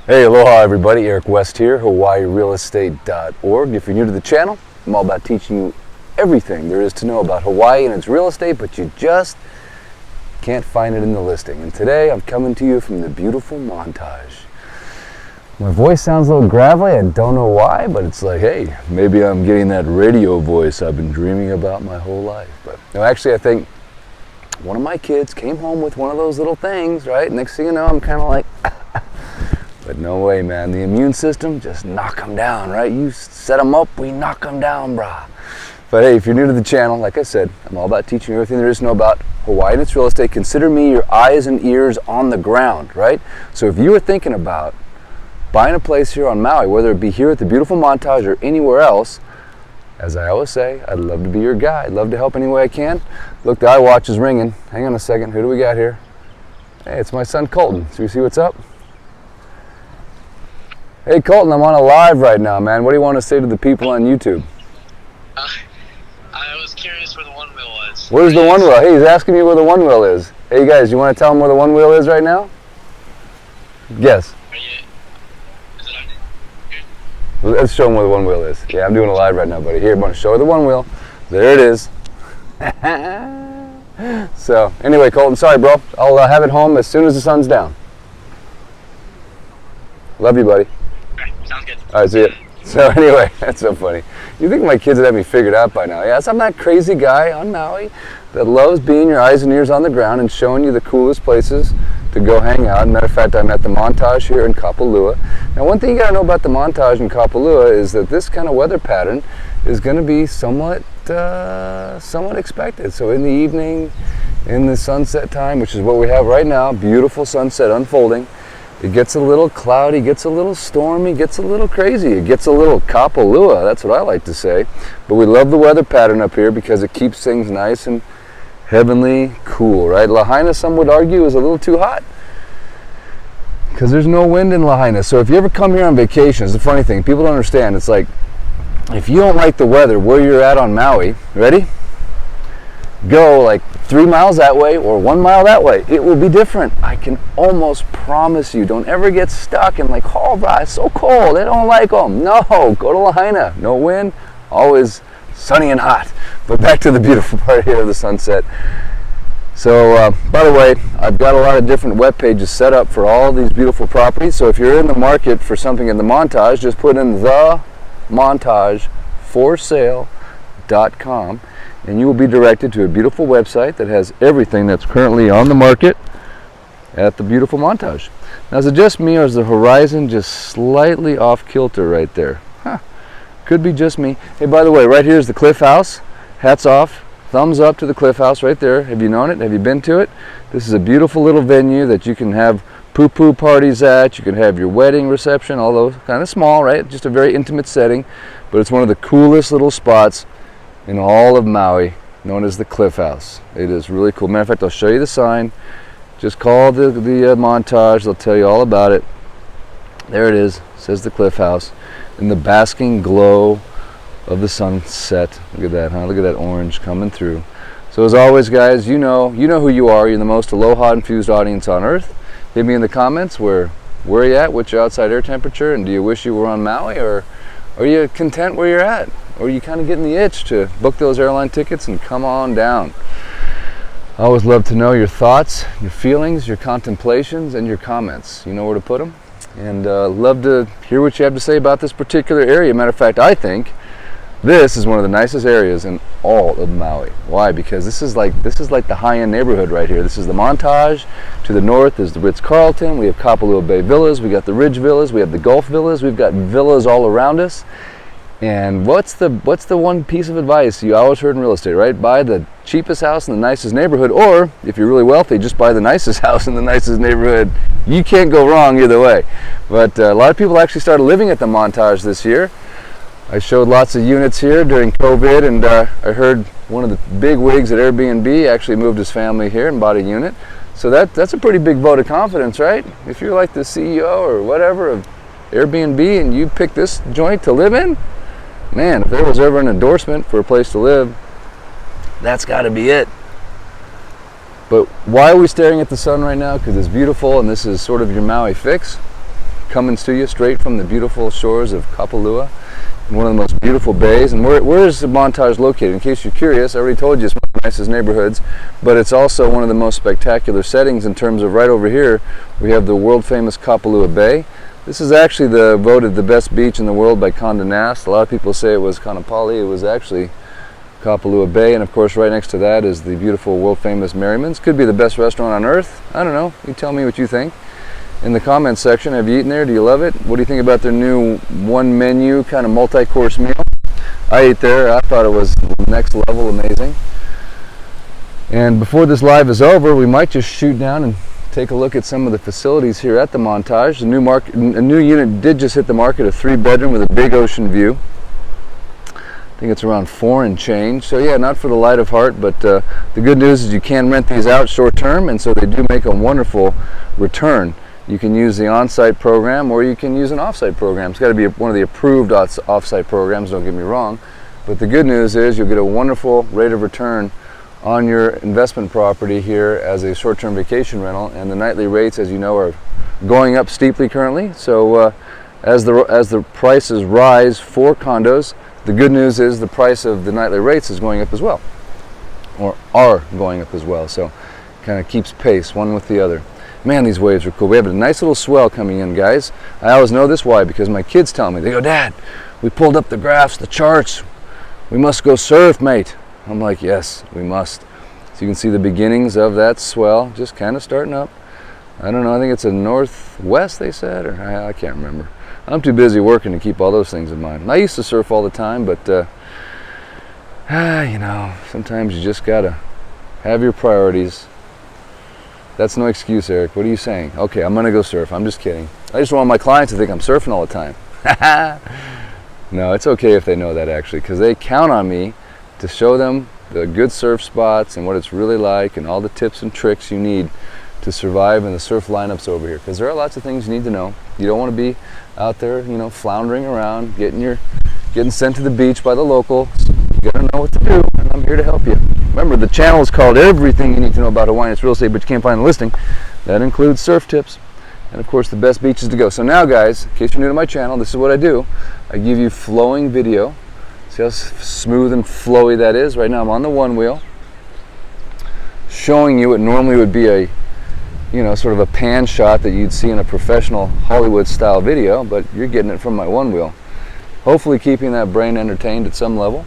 Hey, aloha everybody, Eric West here, HawaiiRealEstate.org. If you're new to the channel, I'm all about teaching you everything there is to know about Hawaii and its real estate, but you just can't find it in the listing. And today I'm coming to you from the beautiful Montage. My voice sounds a little gravelly, I don't know why, but it's like, hey, maybe I'm getting that radio voice I've been dreaming about my whole life. But no, actually I think one of my kids came home with one of those little things, right? Next thing you know, I'm kind of like, but no way, man. The immune system, just knock them down, right? You set them up, we knock them down, brah. But hey, if you're new to the channel, like I said, I'm all about teaching you everything there is to know about Hawaii and its real estate. Consider me your eyes and ears on the ground, right? So if you were thinking about buying a place here on Maui, whether it be here at the beautiful Montage or anywhere else, as I always say, I'd love to be your guy. I'd love to help any way I can. Look, the iWatch is ringing. Hang on a second. Who do we got here? Hey, it's my son Colton. So you see what's up? Hey Colton, I'm on a live right now, man. What do you want to say to the people on YouTube? I was curious where the one wheel was. Where's the one wheel? Hey, he's asking me where the one wheel is. Hey guys, you want to tell him where the one wheel is right now? Yes. Is it on? Let's show him where the one wheel is. Yeah, I'm doing a live right now, buddy. Here, I'm going to show her the one wheel. There it is. So, anyway, Colton, sorry, bro. I'll have it home as soon as the sun's down. Love you, buddy. Okay, sounds good. All right, see ya. So anyway, that's so funny. You think my kids would have me figured out by now. Yes, I'm that crazy guy on Maui that loves being your eyes and ears on the ground and showing you the coolest places to go hang out. Matter of fact, I'm at the Montage here in Kapalua. Now, one thing you gotta know about the Montage in Kapalua is that this kind of weather pattern is gonna be somewhat expected. So in the evening, in the sunset time, which is what we have right now, beautiful sunset unfolding, it gets a little cloudy, gets a little stormy, gets a little crazy. It gets a little Kapalua, that's what I like to say. But we love the weather pattern up here because it keeps things nice and heavenly cool, right? Lahaina, some would argue, is a little too hot because there's no wind in Lahaina. So if you ever come here on vacation, it's a funny thing. People don't understand. It's like, if you don't like the weather where you're at on Maui, ready? Go like 3 miles that way or 1 mile that way. It will be different. I can almost promise you. Don't ever get stuck and like, oh, bro, it's so cold. I don't like them. No, go to Lahaina. No wind, always sunny and hot. But back to the beautiful part here of the sunset. So, by the way, I've got a lot of different web pages set up for all these beautiful properties. So if you're in the market for something in the Montage, just put in the montageforsale.com. and you will be directed to a beautiful website that has everything that's currently on the market at the beautiful Montage. Now, is it just me or is the horizon just slightly off kilter right there? Huh. Could be just me. Hey, by the way, right here is the Cliff House. Hats off. Thumbs up to the Cliff House right there. Have you known it? Have you been to it? This is a beautiful little venue that you can have poo-poo parties at. You can have your wedding reception, although kind of small, right? Just a very intimate setting. But it's one of the coolest little spots in all of Maui, known as the Cliff House. It is really cool. Matter of fact, I'll show you the sign. Just call the Montage. They'll tell you all about it. There it is. It says the Cliff House in the basking glow of the sunset. Look at that, huh? Look at that orange coming through. So as always, guys, you know who you are. You're the most aloha-infused audience on earth. Hit me in the comments where are you at? What's your outside air temperature? And do you wish you were on Maui, or are you content where you're at? Or are you kind of getting the itch to book those airline tickets and come on down? I always love to know your thoughts, your feelings, your contemplations, and your comments. You know where to put them. And love to hear what you have to say about this particular area. Matter of fact, I think this is one of the nicest areas in all of Maui. Why? Because this is like the high-end neighborhood right here. This is the Montage. To the north is the Ritz-Carlton. We have Kapalua Bay Villas. We got the Ridge Villas. We have the Gulf Villas. We've got villas all around us. And what's the one piece of advice you always heard in real estate, right? Buy the cheapest house in the nicest neighborhood, or if you're really wealthy, just buy the nicest house in the nicest neighborhood. You can't go wrong either way. But a lot of people actually started living at the Montage this year. I showed lots of units here during COVID, and I heard one of the big wigs at Airbnb actually moved his family here and bought a unit. So that's a pretty big vote of confidence, right? If you're like the CEO or whatever of Airbnb and you pick this joint to live in, man, if there was ever an endorsement for a place to live, that's got to be it. But why are we staring at the sun right now? Because it's beautiful and this is sort of your Maui fix. coming to you straight from the beautiful shores of Kapalua, one of the most beautiful bays. And where is the Montage located? In case you're curious, I already told you it's one of the nicest neighborhoods, but it's also one of the most spectacular settings in terms of right over here we have the world famous Kapalua Bay. This is actually voted the best beach in the world by Condé Nast. A lot of people say it was Kaanapali. It was actually Kapalua Bay, and of course right next to that is the beautiful world famous Merriman's. Could be the best restaurant on earth. I don't know. You tell me what you think in the comments section. Have you eaten there? Do you love it? What do you think about their new one menu kind of multi-course meal? I ate there. I thought it was next level amazing. And before this live is over, we might just shoot down and take a look at some of the facilities here at the Montage. A new unit did just hit the market, a 3-bedroom with a big ocean view. I think it's around 4 and change. So yeah, not for the light of heart, but the good news is you can rent these out short term, and so they do make a wonderful return. You can use the on-site program or you can use an off-site program. It's got to be one of the approved off-site programs, don't get me wrong. But the good news is you'll get a wonderful rate of return on your investment property here as a short-term vacation rental, and the nightly rates, as you know, are going up steeply currently. So as the prices rise for condos, the good news is the price of the nightly rates is going up as well, or are going up as well. So kind of keeps pace one with the other. Man, these waves are cool. We have a nice little swell coming in, guys. I always know this. Why? Because my kids tell me. They go, "Dad, we pulled up the graphs, the charts. We must go surf, mate." I'm like, yes, we must. So you can see the beginnings of that swell just kind of starting up. I don't know. I think it's a northwest, they said, or I can't remember. I'm too busy working to keep all those things in mind. I used to surf all the time, but you know, sometimes you just gotta have your priorities. That's no excuse, Eric. What are you saying? Okay, I'm gonna go surf. I'm just kidding. I just want my clients to think I'm surfing all the time. No, it's okay if they know that, actually, because they count on me to show them the good surf spots and what it's really like and all the tips and tricks you need to survive in the surf lineups over here, because there are lots of things you need to know. You don't want to be out there, you know, floundering around, getting sent to the beach by the locals. You gotta know what to do, and I'm here to help you. Remember, the channel is called Everything You Need to Know About Hawaiian. It's real estate, but you can't find the listing. That includes surf tips and, of course, the best beaches to go. So now, guys, in case you're new to my channel, this is what I do. I give you flowing video. See how smooth and flowy that is? Right now I'm on the one wheel, showing you what normally would be a, you know, sort of a pan shot that you'd see in a professional Hollywood style video, but you're getting it from my one wheel. Hopefully keeping that brain entertained at some level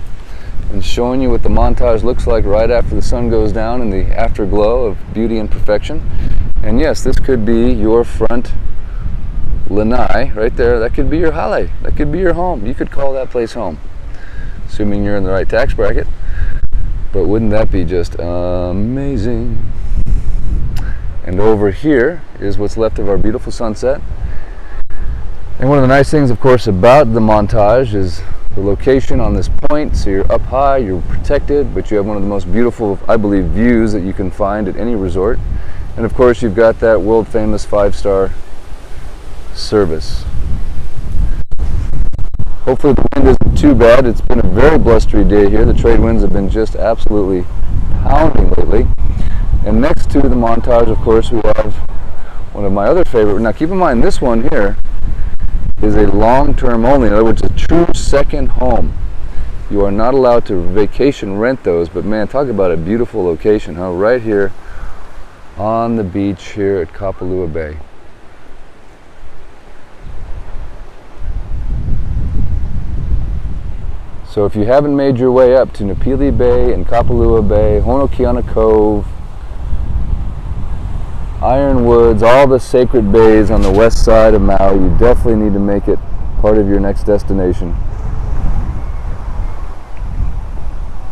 and showing you what the Montage looks like right after the sun goes down in the afterglow of beauty and perfection. And yes, this could be your front lanai right there. That could be your hale. That could be your home. You could call that place home, assuming you're in the right tax bracket. But wouldn't that be just amazing? And over here is what's left of our beautiful sunset. And one of the nice things, of course, about the Montage is the location on this point. So you're up high, you're protected, but you have one of the most beautiful, I believe, views that you can find at any resort. And of course, you've got that world famous 5-star service. Hopefully the wind isn't too bad. It's been a very blustery day here. The trade winds have been just absolutely pounding lately. And next to the Montage, of course, we have one of my other favorite. Now keep in mind, this one here is a long-term only. In other words, a true second home. You are not allowed to vacation rent those, but man, talk about a beautiful location, huh? Right here on the beach here at Kapalua Bay. So if you haven't made your way up to Napili Bay and Kapalua Bay, Honokiana Cove, Ironwoods, all the sacred bays on the west side of Maui, you definitely need to make it part of your next destination,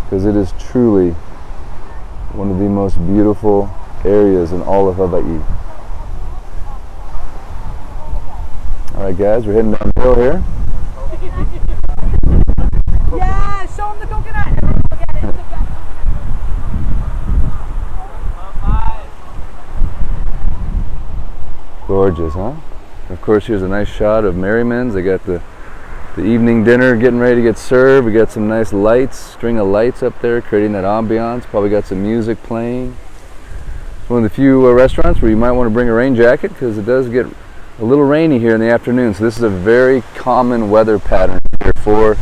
because it is truly one of the most beautiful areas in all of Hawaii. Alright guys, we're heading down the hill here. Yeah, show them the coconut. Everyone look at it. It's the best. Gorgeous, huh? Of course, here's a nice shot of Merriman's. They got the evening dinner getting ready to get served. We got some nice lights, string of lights up there, creating that ambiance. Probably got some music playing. One of the few restaurants where you might want to bring a rain jacket, because it does get a little rainy here in the afternoon, so this is a very common weather pattern here for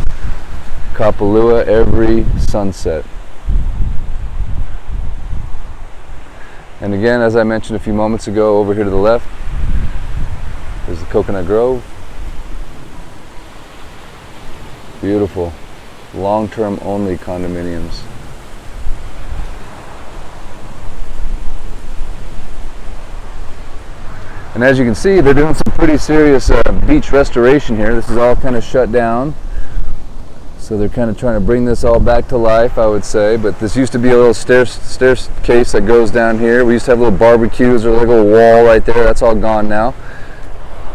Kapalua every sunset. And again, as I mentioned a few moments ago, over here to the left, there's the Coconut Grove. Beautiful, long-term only condominiums. And as you can see, they're doing some pretty serious beach restoration here. This is all kind of shut down. So they're kind of trying to bring this all back to life, I would say. But this used to be a little staircase that goes down here. We used to have little barbecues or like a wall right there. That's all gone now.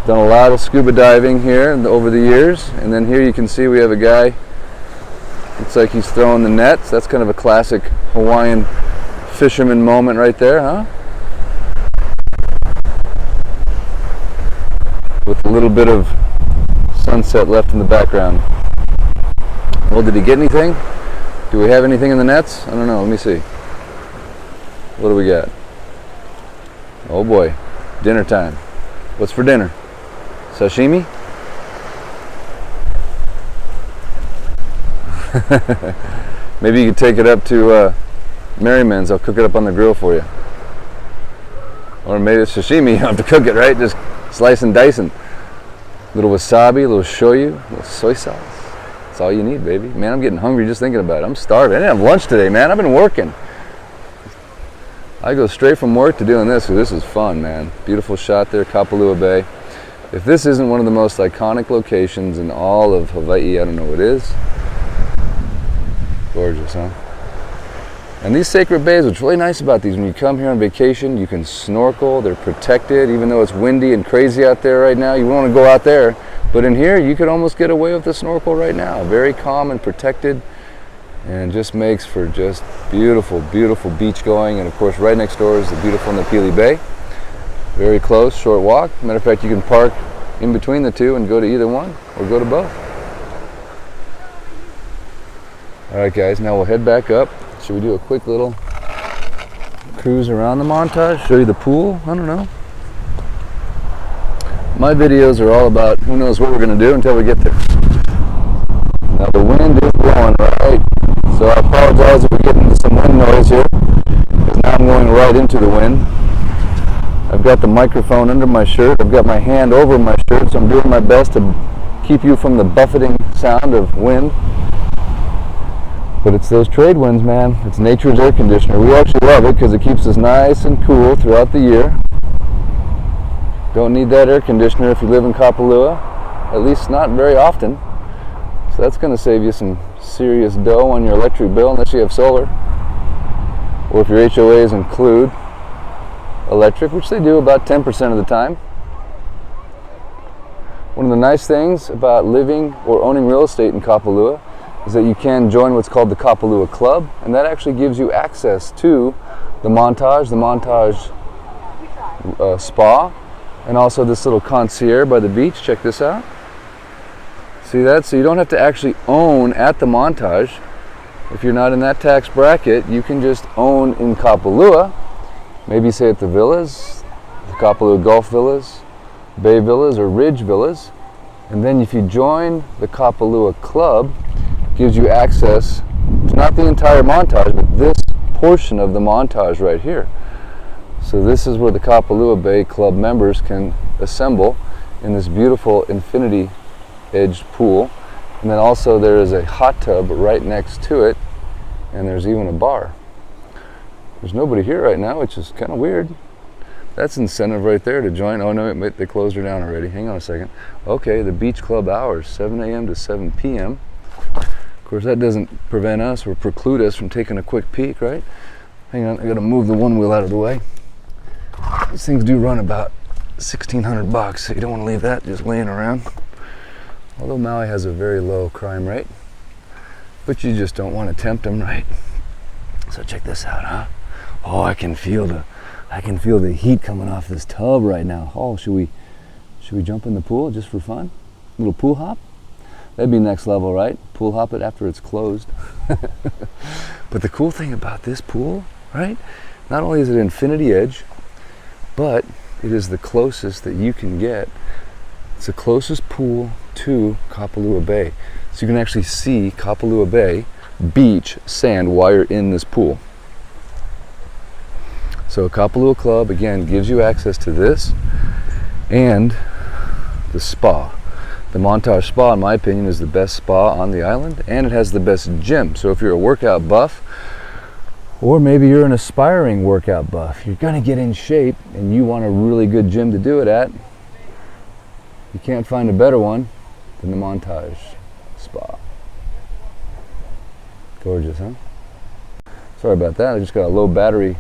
Done a lot of scuba diving here over the years. And then here you can see we have a guy, looks like he's throwing the nets. That's kind of a classic Hawaiian fisherman moment right there, huh? With a little bit of sunset left in the background. Well, did he get anything? Do we have anything in the nets? I don't know. Let me see. What do we got? Oh boy, dinner time. What's for dinner? Sashimi? Maybe you could take it up to Merriman's. I'll cook it up on the grill for you. Or maybe it's sashimi. You don't have to cook it, right? Just slice and dice and a little wasabi, a little shoyu, a little soy sauce. That's all you need, baby. Man, I'm getting hungry just thinking about it. I'm starving. I didn't have lunch today, man. I've been working. I go straight from work to doing this, so this is fun, man. Beautiful shot there, Kapalua Bay. If this isn't one of the most iconic locations in all of Hawaii, I don't know what is. Gorgeous, huh? And these sacred bays, what's really nice about these, when you come here on vacation, you can snorkel. They're protected, even though it's windy and crazy out there right now. You want to go out there, but in here, you could almost get away with the snorkel right now. Very calm and protected, and just makes for just beautiful, beautiful beach going. And of course, right next door is the beautiful Napili Bay. Very close, short walk. Matter of fact, you can park in between the two and go to either one, or go to both. All right, guys, now we'll head back up. Should we do a quick little cruise around the Montage? Show you the pool? I don't know. My videos are all about who knows what we're going to do until we get there. Now the wind is blowing, right? So I apologize if we get into some wind noise here, because now I'm going right into the wind. I've got the microphone under my shirt. I've got my hand over my shirt, so I'm doing my best to keep you from the buffeting sound of wind. But it's those trade winds, man. It's nature's air conditioner. We actually love it because it keeps us nice and cool throughout the year. Don't need that air conditioner if you live in Kapalua, at least not very often. So that's going to save you some serious dough on your electric bill, unless you have solar. Or if your HOAs include electric, which they do about 10% of the time. One of the nice things about living or owning real estate in Kapalua is that you can join what's called the Kapalua Club, and that actually gives you access to the Montage spa, and also this little concierge by the beach. Check this out. See that? So you don't have to actually own at the Montage. If you're not in that tax bracket, you can just own in Kapalua, maybe say at the villas, the Kapalua Golf Villas, Bay Villas, or Ridge Villas, and then if you join the Kapalua Club, gives you access to not the entire Montage, but this portion of the Montage right here. So this is where the Kapalua Bay Club members can assemble in this beautiful infinity edged pool. And then also there is a hot tub right next to it, and there's even a bar. There's nobody here right now, which is kind of weird. That's incentive right there to join. Oh no, they closed her down already. Hang on a second. Okay, the beach club hours, 7 a.m. to 7 p.m. Of course, that doesn't prevent us or preclude us from taking a quick peek, right? Hang on, I gotta move the one wheel out of the way. These things do run about $1,600, so you don't want to leave that just laying around. Although Maui has a very low crime rate, but you just don't want to tempt them, right? So check this out, huh? Oh, I can feel the heat coming off this tub right now. Oh, should we jump in the pool just for fun? A little pool hop? That'd be next level, right? Pool hop it after it's closed. But the cool thing about this pool, right? Not only is it infinity edge, but it is the closest that you can get. It's the closest pool to Kapalua Bay. So you can actually see Kapalua Bay beach sand while you're in this pool. So Kapalua Club, again, gives you access to this and the spa. The Montage Spa, in my opinion, is the best spa on the island, and it has the best gym. So if you're a workout buff, or maybe you're an aspiring workout buff, you're gonna get in shape and you want a really good gym to do it at, you can't find a better one than the Montage Spa. Gorgeous, huh? Sorry about that, I just got a low battery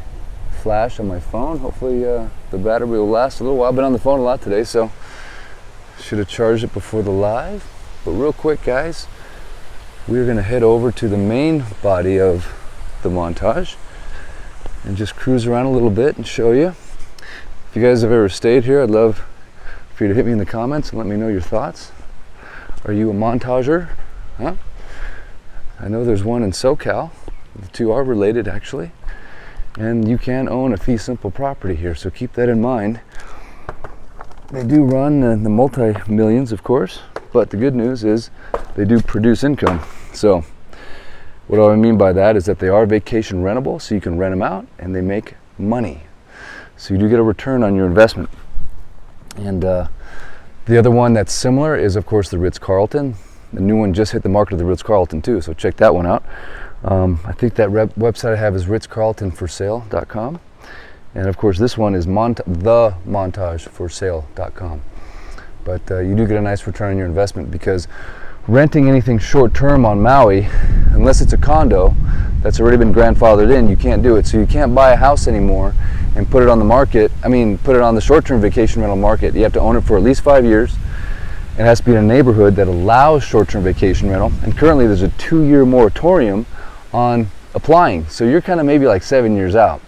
flash on my phone. Hopefully the battery will last a little while. I've been on the phone a lot today, so should have charged it before the live. But real quick, guys, we're going to head over to the main body of the Montage and just cruise around a little bit and show you. If you guys have ever stayed here, I'd love for you to hit me in the comments and let me know your thoughts. Are you a Montager? Huh? I know there's one in SoCal. The two are related, actually. And you can own a fee simple property here, so keep that in mind. They do run the multi-millions, of course, but the good news is they do produce income. So what I mean by that is that they are vacation rentable, so you can rent them out and they make money. So you do get a return on your investment. And the other one that's similar is, of course, the Ritz-Carlton. The new one just hit the market of the Ritz-Carlton too, so check that one out. I think that website I have is ritzcarltonforsale.com, and of course this one is themontageforsale.com. But you do get a nice return on your investment, because renting anything short term on Maui, unless it's a condo that's already been grandfathered in, you can't do it. So you can't buy a house anymore and put it on the market. Put it on the short-term vacation rental market. You have to own it for at least 5 years. It has to be in a neighborhood that allows short-term vacation rental, and currently there's a 2-year moratorium on applying. So you're kind of maybe like 7 years out,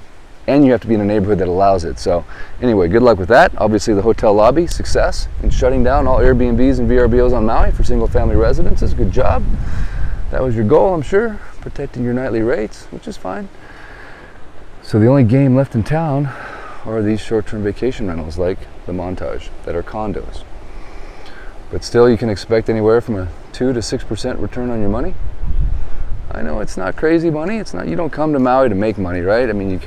and you have to be in a neighborhood that allows it. So anyway, good luck with that. Obviously the hotel lobby, success in shutting down all Airbnbs and VRBOs on Maui for single family residences. Good job. That was your goal, I'm sure, protecting your nightly rates, which is fine. So the only game left in town are these short-term vacation rentals like the Montage that are condos. But still, you can expect anywhere from a 2 to 6% return on your money. I know it's not crazy money. It's not. You don't come to Maui to make money, right? I mean, you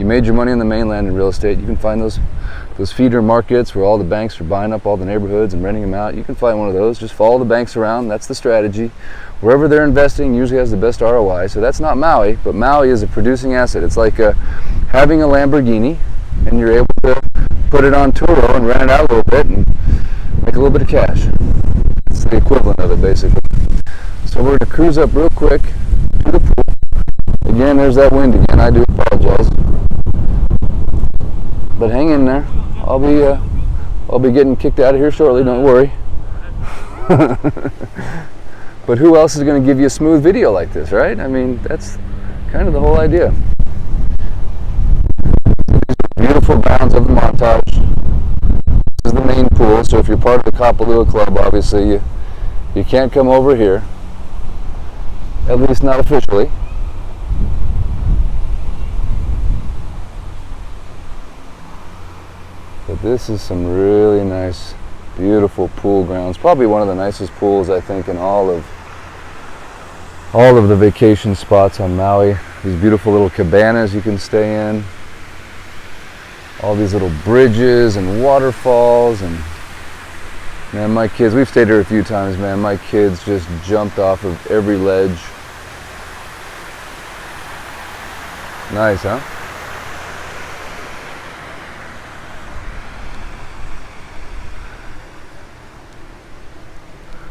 made your money on the mainland in real estate. You can find those feeder markets where all the banks are buying up all the neighborhoods and renting them out. You can find one of those. Just follow the banks around. That's the strategy. Wherever they're investing usually has the best ROI. So that's not Maui, but Maui is a producing asset. It's like having a Lamborghini, and you're able to put it on Turo and rent it out a little bit and make a little bit of cash. It's the equivalent of it, basically. So we're going to cruise up real quick to the pool. Again, there's that wind again. I do apologize. But hang in there. I'll be getting kicked out of here shortly, don't worry. But who else is going to give you a smooth video like this, right? I mean, that's kind of the whole idea. Beautiful grounds of the Montage. This is the main pool, so if you're part of the Kapalua Club, obviously you can't come over here. At least not officially. But this is some really nice, beautiful pool grounds. Probably one of the nicest pools, I think, in all of the vacation spots on Maui. These beautiful little cabanas you can stay in. All these little bridges and waterfalls, and man, my kids, we've stayed here a few times, man. My kids just jumped off of every ledge. Nice, huh?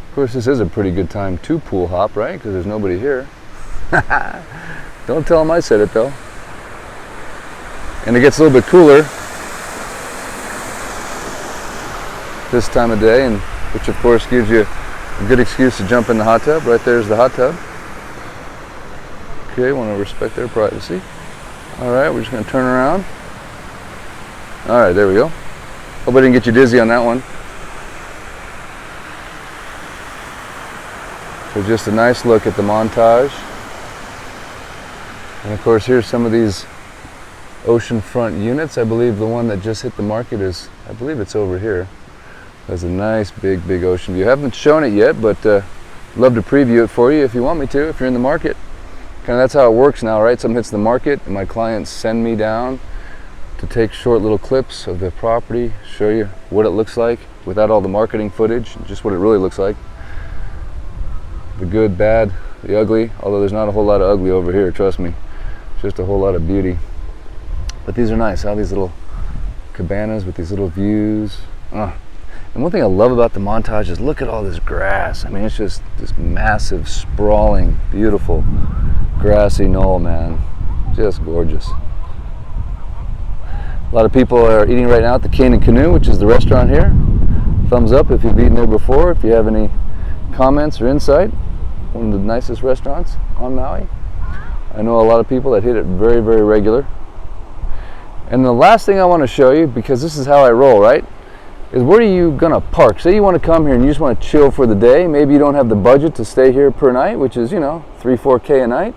Of course, this is a pretty good time to pool hop, right? Because there's nobody here. Don't tell them I said it, though. And it gets a little bit cooler this time of day, and which of course gives you a good excuse to jump in the hot tub. Right there's the hot tub. Okay, want to respect their privacy. Alright, we're just going to turn around. Alright, there we go. Hope I didn't get you dizzy on that one. So just a nice look at the Montage. And of course here's some of these oceanfront units. I believe the one that just hit the market is, I believe it's over here. Has a nice big ocean view. Haven't shown it yet, but love to preview it for you if you want me to, if you're in the market. Kind of that's how it works now, right? Something hits the market and my clients send me down to take short little clips of the property, show you what it looks like without all the marketing footage, just what it really looks like. The good, bad, the ugly, although there's not a whole lot of ugly over here, trust me. Just a whole lot of beauty. But these are nice, all these little cabanas with these little views. And one thing I love about the Montage is look at all this grass. I mean, it's just this massive, sprawling, beautiful, grassy knoll, man. Just gorgeous. A lot of people are eating right now at the Cane and Canoe, which is the restaurant here. Thumbs up if you've eaten there before. If you have any comments or insight, one of the nicest restaurants on Maui. I know a lot of people that hit it very regular. And the last thing I want to show you, because this is how I roll, right, is where are you gonna park? Say you want to come here and you just want to chill for the day. Maybe you don't have the budget to stay here per night, which is, you know, 3-4K a night.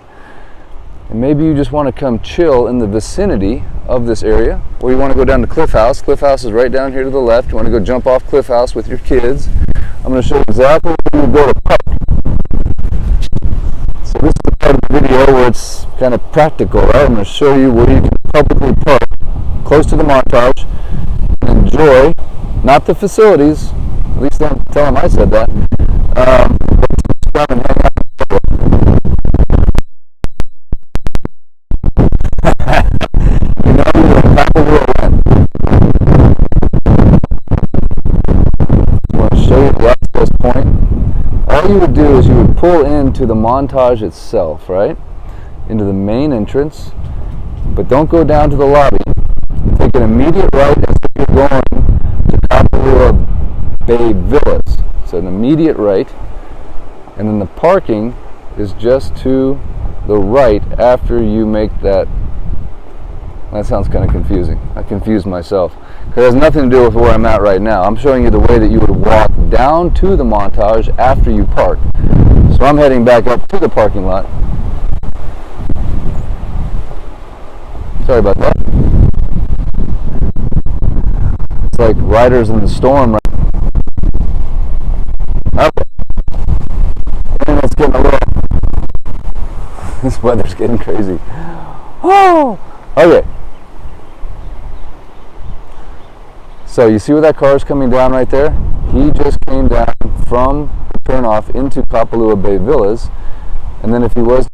And maybe you just want to come chill in the vicinity of this area, or you want to go down to Cliff House. Cliff House is right down here to the left. You want to go jump off Cliff House with your kids. I'm going to show you exactly where you go to park. So this is the part of the video where it's kind of practical, right? I'm going to show you where you can publicly park close to the Montage and enjoy, not the facilities, at least don't tell them I said that, but come and hang out. You know you're in Kapalua land. I want to show you the access point. All you would do is you would pull into the Montage itself, right? Into the main entrance, but don't go down to the lobby. Take an immediate right as if you're going to Kapalua Bay Villas. So an immediate right, and then the parking is just to the right after you make that. That sounds kind of confusing. I confused myself because it has nothing to do with where I'm at right now. I'm showing you the way that you would walk down to the Montage after you park. So I'm heading back up to the parking lot. Sorry about that. It's like riders in the storm, right? Okay. And it's getting a little... This weather's getting crazy. Oh! Okay. So you see where that car is coming down right there? He just came down from the turnoff into Kapalua Bay Villas. And then if he was,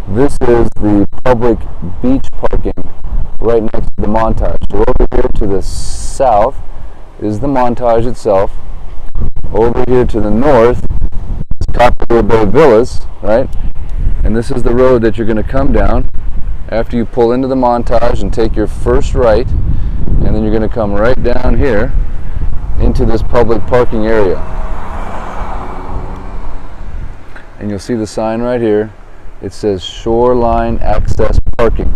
this is the public beach parking right next to the Montage. So over here to the south is the Montage itself. Over here to the north is Kapalua Bay Villas, right? And this is the road that you're going to come down after you pull into the Montage and take your first right, and then you're going to come right down here into this public parking area. And you'll see the sign right here. It says Shoreline Access Parking.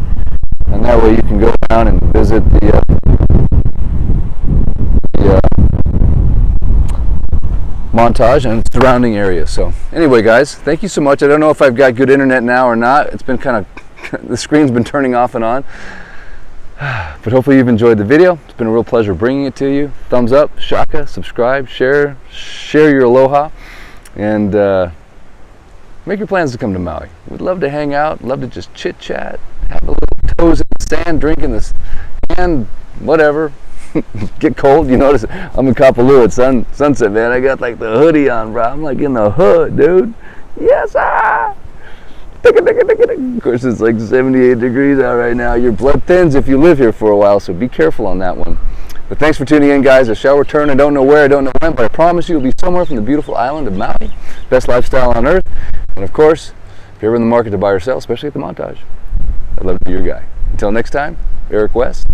And that way you can go down and visit the Montage and surrounding area. So anyway, guys, thank you so much. I don't know if I've got good internet now or not. It's been kind of the screen's been turning off and on, but hopefully you've enjoyed the video. It's been a real pleasure bringing it to you. Thumbs up, shaka, subscribe, share your aloha, and make your plans to come to Maui. We'd love to hang out, love to just chit chat, have a little toes in the sand, drink in the sand, whatever. Get cold. You notice I'm in Kapalua at sunset, man. I got like the hoodie on, bro. I'm like in the hood, dude. Yes, sir. Of course, it's like 78 degrees out right now. Your blood thins if you live here for a while, so be careful on that one. But thanks for tuning in, guys. I shall return. I don't know where, I don't know when, but I promise you it'll be somewhere from the beautiful island of Maui. Best lifestyle on earth. And of course, if you're ever in the market to buy or sell, especially at the Montage, I'd love to be your guy. Until next time, Eric West.